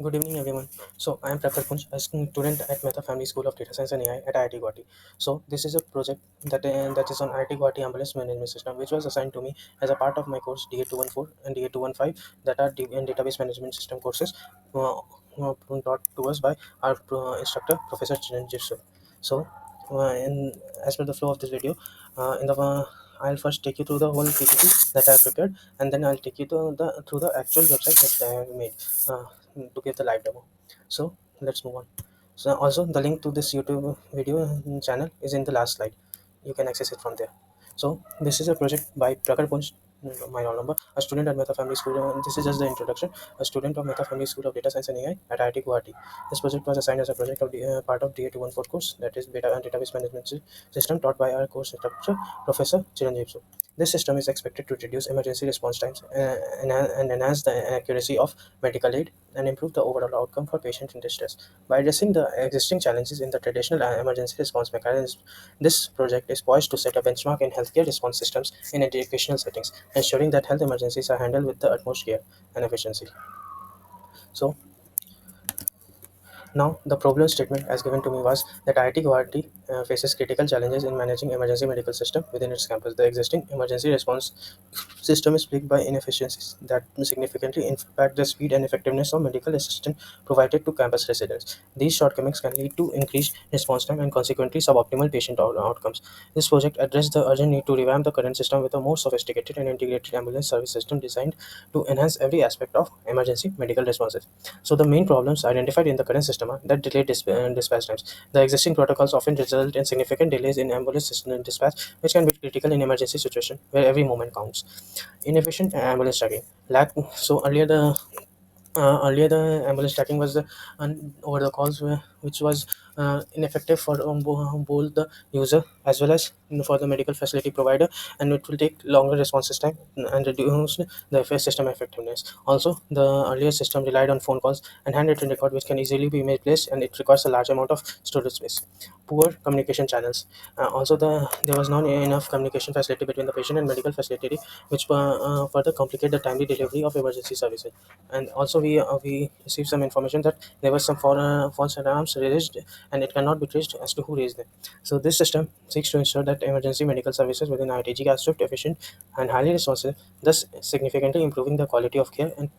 Good evening, everyone. So, I am Prof, a student at Mehta Family School of Data Science and AI at IIT Guwahati. So, this is a project that is on IIT Guwahati Ambulance Management System, which was assigned to me as a part of my course DA214 and DA215, that are Database Management System courses taught to us by our instructor, Professor Chiranjib. So, as per the flow of this video, in the I'll first take you through the whole PPT that I prepared, and then I'll take you to the through the actual website that I have made. Uh, to give the live demo. So let's move on. So also the link to this YouTube video channel is in the last slide. You can access it from there. So this is a project by Prakar Punch, my roll number, a student at Mehta Family School. This is just the introduction. A student of Mehta Family School of Data Science and AI at IIT Guwahati. This project was assigned as a project of the part of DA214 course, that is Data and Database Management System, taught by our course instructor, Professor Chiranjib. This system is expected to reduce emergency response times and enhance the accuracy of medical aid and improve the overall outcome for patients in distress. By addressing the existing challenges in the traditional emergency response mechanisms, this project is poised to set a benchmark in healthcare response systems in educational settings, ensuring that health emergencies are handled with the utmost care and efficiency. So, now, the problem statement as given to me was that IIT Guwahati faces critical challenges in managing emergency medical system within its campus. The existing emergency response system is plagued by inefficiencies that significantly impact the speed and effectiveness of medical assistance provided to campus residents. These shortcomings can lead to increased response time and consequently suboptimal patient outcomes. This project addressed the urgent need to revamp the current system with a more sophisticated and integrated ambulance service system designed to enhance every aspect of emergency medical responses. So the main problems identified in the current system are that delayed dispatch times. The existing protocols often result in significant delays in ambulance system dispatch, which can be critical in emergency situation where every moment counts. Inefficient ambulance tracking. Earlier the ambulance tracking was over the calls, which was ineffective for both the user as well as for the medical facility provider, and it will take longer responses time and reduce the system effectiveness. Also, the earlier system relied on phone calls and handwritten record, which can easily be replaced, and it requires a large amount of storage space. Poor communication channels. Also, there was not enough communication facility between the patient and medical facility, which further complicate the timely delivery of emergency services. And also, we received some information that there were some false alarms raised, and it cannot be traced as to who raised them. So this system seeks to ensure that emergency medical services within ITG are swift, efficient, and highly responsive, thus significantly improving the quality of care and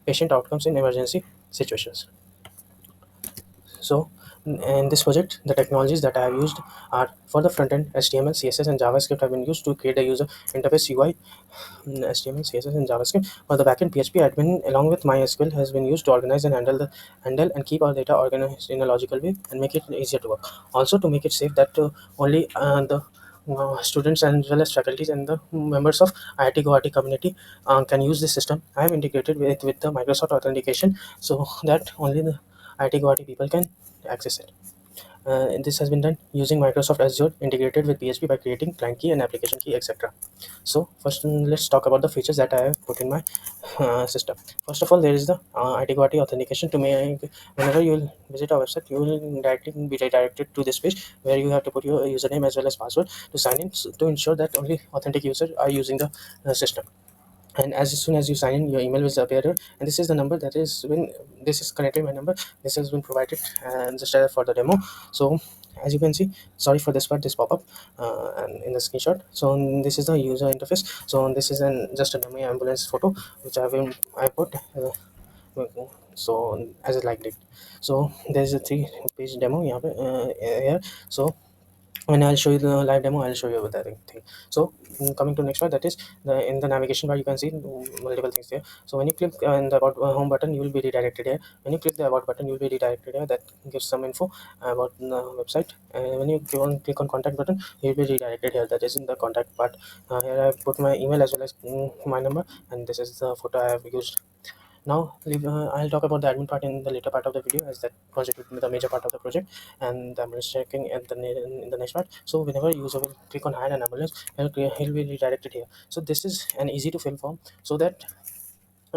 patient outcomes in emergency situations. So, in this project, the technologies that I have used are: for the front end, HTML, CSS, and JavaScript have been used to create a user interface UI. HTML, CSS, and JavaScript. For the backend, PHP admin along with MySQL has been used to organize and handle and keep our data organized in a logical way and make it easier to work. Also, to make it safe that only the students and as well as faculties and the members of IIT Guwahati community can use this system. I have integrated with the Microsoft authentication so that only the IIT Guwahati people can access it. This has been done using Microsoft Azure integrated with PHP by creating client key and application key, etc. So first, let's talk about the features that I have put in my system. First of all, there is the IT Guwahati authentication. To make whenever you will visit our website, you will directly be redirected to this page where you have to put your username as well as password to sign in, to ensure that only authentic users are using the system. And as soon as you sign in, your email will appear here, and this is the number that is when this is currently my number. This has been provided just for the demo. So as you can see, sorry for this part, this pop-up and in the screenshot. So this is the user interface. So this is just a dummy ambulance photo which I put so as a like it. So there's a 3 page demo here. So when I'll show you the live demo, I'll show you that thing. So coming to next part, that is in the navigation bar, you can see multiple things there. So when you click in the about home button, you will be redirected here. When you click the about button, you will be redirected here. That gives some info about the website. And when you click on contact button, you will be redirected here. That is in the contact part. Here I have put my email as well as my number, and this is the photo I have used. Now, I'll talk about the admin part in the later part of the video, as that constitutes the major part of the project, and the ambulance checking at in the next part. So, whenever user will click on hire an ambulance, he'll be redirected here. So, this is an easy to fill form, so that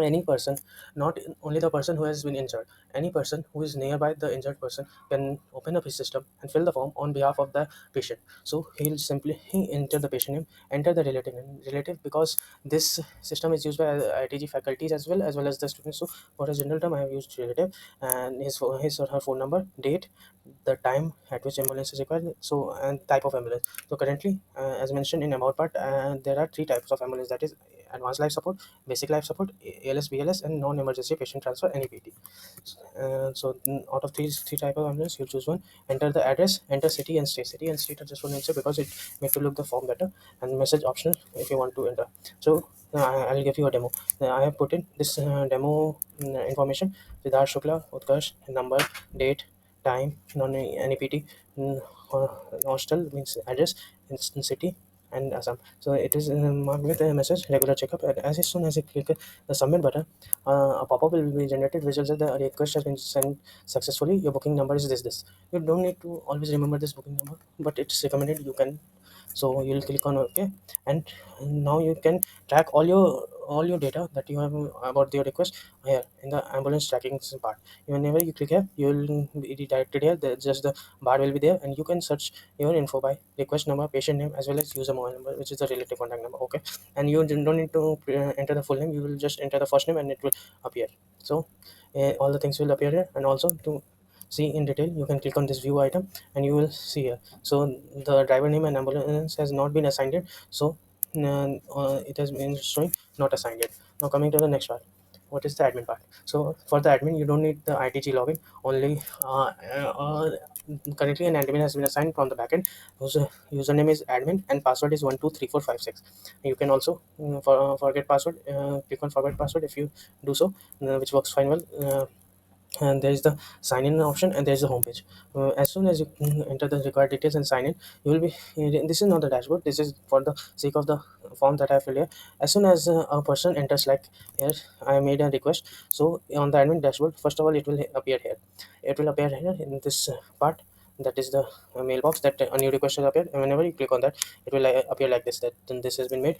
any person, not only the person who has been injured, any person who is nearby the injured person can open up his system and fill the form on behalf of the patient. So he'll simply enter the patient name, enter the relative name, relative, because this system is used by ITG faculties as well as the students. So for a general term I have used relative, and his or her phone number, date, the time at which ambulance is required, so and type of ambulance. So currently, as mentioned in about part, there are three types of ambulance, that is advanced life support, basic life support, ALS, BLS, and non-emergency patient transfer, NEPT. Out of these three type of ambulance, you choose one. Enter the address, enter city and state. City and state are just one answer because it make to look the form better, and message optional if you want to enter. So I'll give you a demo. I have put in this demo information: Siddharth Shukla, Utkarsh, number, date, time, non NEPT, uh, hostel means address, in city, and Assam. So it is marked with a message regular checkup. And as soon as you click the submit button, a pop-up will be generated which will say the request has been sent successfully. Your booking number is this. You don't need to always remember this booking number, but it's recommended you can. So you'll click on OK, and now you can track all your data that you have about your request here in the ambulance tracking part. Whenever you click here, you will be redirected here. Just the bar will be there, and you can search your info by request number, patient name, as well as user mobile number, which is the relative contact number. Okay, and you don't need to enter the full name. You will just enter the first name, and it will appear. So all the things will appear here, and also to see in detail, you can click on this view item, and you will see here. So the driver name and ambulance has not been assigned yet, so it has been showing not assigned yet. Now coming to the next part, what is the admin part? So for the admin, you don't need the ITG login. Only currently an admin has been assigned from the backend, whose username is admin and password is 123456. You can also forget password. Click on forget password if you do so, which works fine well. And there is the sign in option, and there is the home page. As soon as you enter the required details and sign in, you will be, this is not the dashboard, this is for the sake of the form that I filled here. As soon as a person enters, like here I made a request, so on the admin dashboard, first of all it will appear here. It will appear here in this part, that is the mailbox, that a new request will appear, and whenever you click on that, it will appear like this, that then this has been made,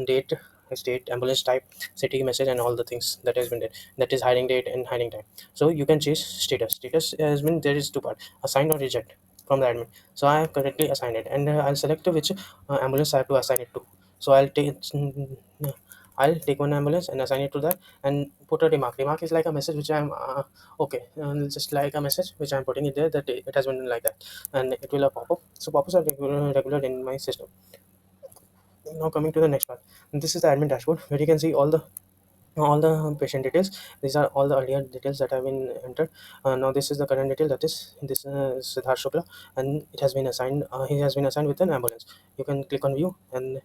date, state, ambulance type, city, message, and all the things that has been done, that is hiring date and hiring time. So you can change status has been, there is two part, assign or reject from the admin. So I have correctly assigned it, and I'll select which ambulance I have to assign it to. So I'll take one ambulance and assign it to that, and put a remark is like a message which I'm okay, just like a message which I'm putting it there, that it has been like that, and it will pop up. So pop-ups are regular in my system. Now coming to the next part, this is the admin dashboard, where you can see all the patient details. These are all the earlier details that have been entered. Now this is the current detail, that is this Siddharth Shukla, and it has been assigned, he has been assigned with an ambulance. You can click on view, and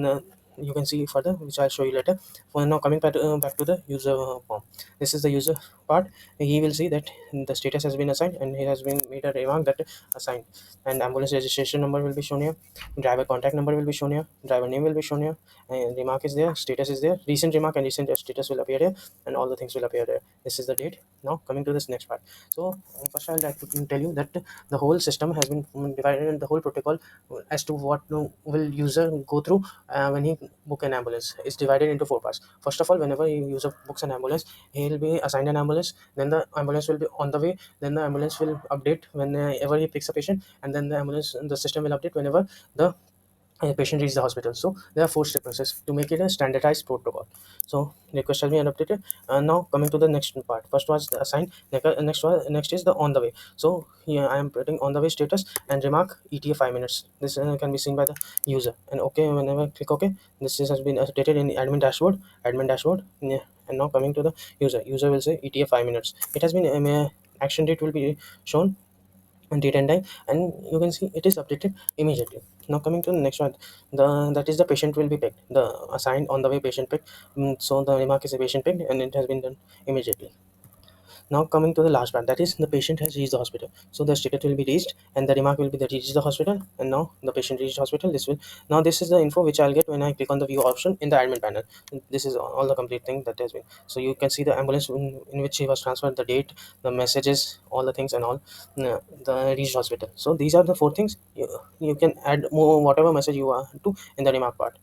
uh, you can see further, which I'll show you later. For now, coming back to the user form, this is the user part. He will see that the status has been assigned, and he has been made a remark that assigned, and ambulance registration number will be shown here, driver contact number will be shown here, driver name will be shown here, and remark is there, status is there, recent remark and recent status will appear here, and all the things will appear there. This is the date. Now coming to this next part. So first I'll like to tell you that the whole system has been divided in the whole protocol as to what will user go through when he book an ambulance. It's divided into four parts. First of all, whenever user books an ambulance, he'll be assigned an ambulance, then the ambulance will be on the way, then the ambulance will update whenever he picks a patient, and then the system will update whenever the patient reaches the hospital. So there are four step process to make it a standardized protocol. So request has been updated. Now coming to the next part. First was the assign. Next is the on the way. So here I am putting on the way status and remark ETA 5 minutes. This can be seen by the user. And okay, whenever I click OK, has been updated in admin dashboard. Yeah. And now coming to the user. User will say ETA 5 minutes. It has been action date will be shown, and date and time, and you can see it is updated immediately. Now coming to the next one, the that is the patient will be picked, the assigned on the way patient picked. So the remark is a patient picked, and it has been done immediately. Now coming to the last part, that is the patient has reached the hospital. So the ticket will be reached, and the remark will be that reached the hospital, and now the patient reached hospital. This is the info which I'll get when I click on the view option in the admin panel. This is all the complete thing that has been. So you can see the ambulance in which he was transferred, the date, the messages, all the things and all, the reached hospital. So these are the four things. You can add more whatever message you want to in the remark part,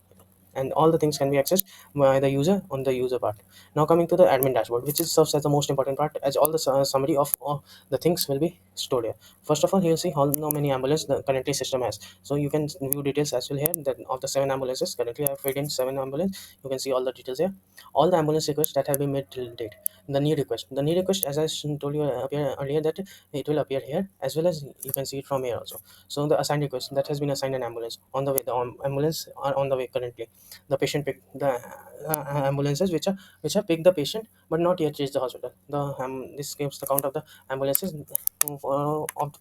and all the things can be accessed by the user on the user part. Now coming to the admin dashboard, which is serves as the most important part, as all the summary of the things will be stored here. First of all, you'll see how many ambulance the currently system has. So you can view details as well here, that of the 7 ambulances currently I have filled in 7 ambulance. You can see all the details here, all the ambulance requests that have been made till date. The new request, as I told you appear earlier, that it will appear here, as well as you can see it from here also. So the assigned request that has been assigned an ambulance on the way, the ambulance are on the way currently. The patient pick the ambulances which have picked the patient but not yet reached the hospital. This gives the count of the ambulances of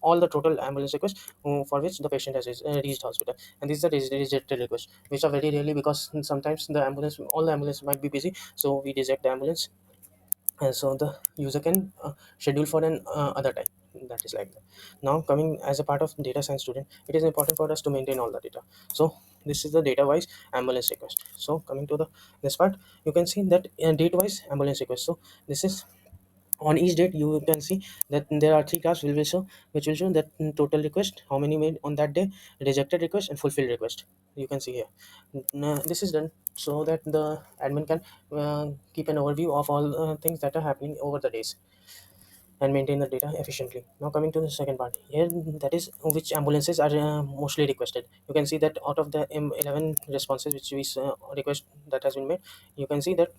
all the total ambulance requests for which the patient has reached hospital. And this is the rejected request, which are very rarely, because sometimes all the ambulance might be busy, so we reject the ambulance, and so the user can schedule for an other time. That is like that. Now coming as a part of data science student, it is important for us to maintain all the data. So this is the data wise ambulance request. So coming to the this part, you can see that date wise ambulance request. So this is on each date. You can see that there are three graphs which will show that total request, how many made on that day, rejected request and fulfilled request. You can see here. This is done so that the admin can keep an overview of all things that are happening over the days and maintain the data efficiently. Now coming to the second part here, that is which ambulances are mostly requested. You can see that out of the 11 responses which we request that has been made, you can see that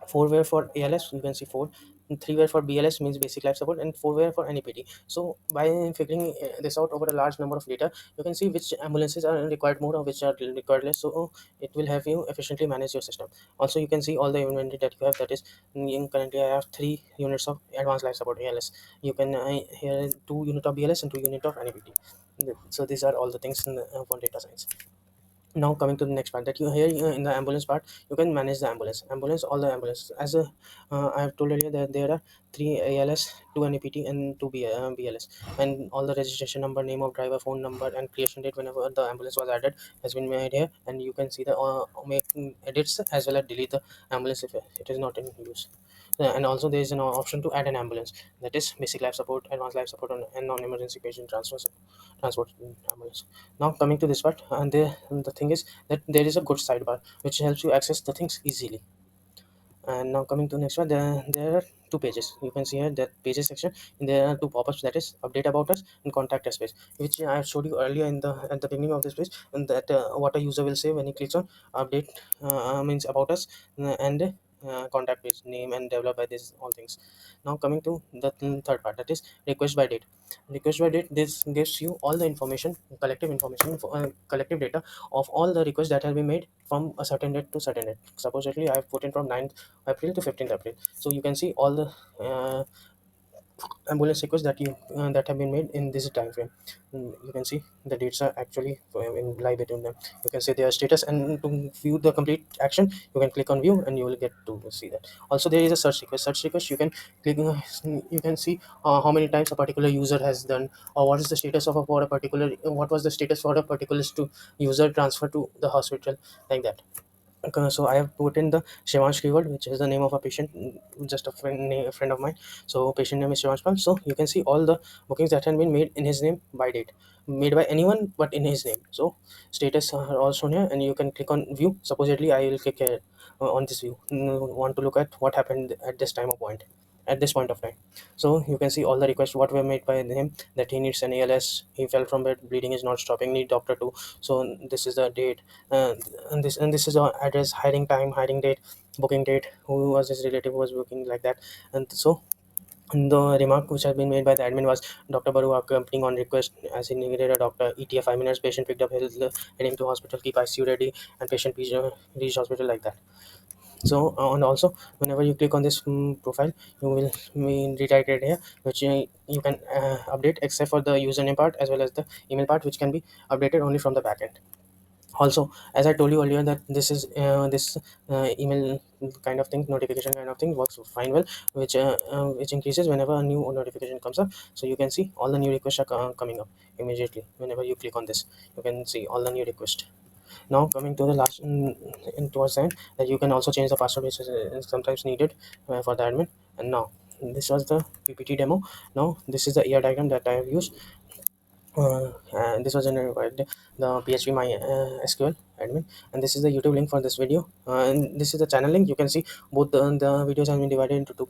4 were for ALS, you can see 4, and 3 were for BLS, means basic life support, and 4 were for NEPT. So by figuring this out over a large number of data, you can see which ambulances are required more or which are required less. So it will help you efficiently manage your system. Also, you can see all the inventory that you have. That is, currently I have 3 units of advanced life support ALS. You can here 2 unit of BLS and 2 unit of NEPT. So these are all the things for data science. Now coming to the next part, that you here in the ambulance part, you can manage the ambulance all the ambulance as a I have told earlier that there are 3 ALS, 2 NEPT and 2 BLS, and all the registration number, name of driver, phone number and creation date whenever the ambulance was added has been made here. And you can see the make edits as well as delete the ambulance if it is not in use. And also there is an option to add an ambulance, that is basic life support, advanced life support, and non-emergency patient transport ambulance. Now coming to this part, and the thing is that there is a good sidebar which helps you access the things easily. And now coming to the next one, there are 2 pages. You can see here that pages section, and there are 2 pop-ups, that is update about us and contact us page, which I have showed you earlier in the at the beginning of this page. And that what a user will say when he clicks on update, means about us, and contact page name and develop by this all things. Now coming to the third part, that is request by date. Request by date, this gives you all the information, collective data of all the requests that have been made from a certain date to certain date. Supposedly I have put in from 9th April to 15th April. So you can see all the ambulance requests that have been made in this time frame. You can see the dates are actually in live between them. You can see their status, and to view the complete action, you can click on view and you will get to see that. Also, there is a search request. You can click, you can see how many times a particular user has done, or what is the status of for a particular, what was the status for a particular user transfer to the hospital, like that. Okay, so I have put in the Shivansh keyword, which is the name of a patient, just a friend of mine. So patient name is Shivansh Pal. So you can see all the bookings that have been made in his name by date, made by anyone but in his name. So status are all shown here, and you can click on view. Supposedly I will click here on this view. Want to look at what happened at this time of point, at this point of time. So you can see all the requests what were made by him, that he needs an ALS, he fell from bed, bleeding is not stopping, need doctor too. So this is the date, uh, and this is our address, hiding time, hiding date, booking date, who was his relative who was booking, like that. And so the remark which has been made by the admin was, Dr. Baru accompanying on request, as he needed a doctor, ETA 5 minutes, patient picked up, heading to hospital, keep ICU ready, and patient reached hospital, like that. So and also whenever you click on this profile, you will be redirected here, which you can update, except for the username part as well as the email part, which can be updated only from the backend. Also, as I told you earlier, that this email kind of thing, notification kind of thing, works fine well, which increases whenever a new notification comes up. So you can see all the new requests are coming up immediately whenever you click on this. You can see all the new requests. Now coming to the last, towards the end, that you can also change the password, which is sometimes needed for the admin. And now this was the PPT demo. Now this is the ER diagram that I have used. And this was generated by the PHP my SQL admin, and this is the YouTube link for this video, and this is the channel link. You can see both the videos have been divided into two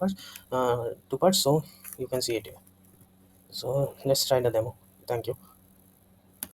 parts, so you can see it here. So let's try the demo. Thank you.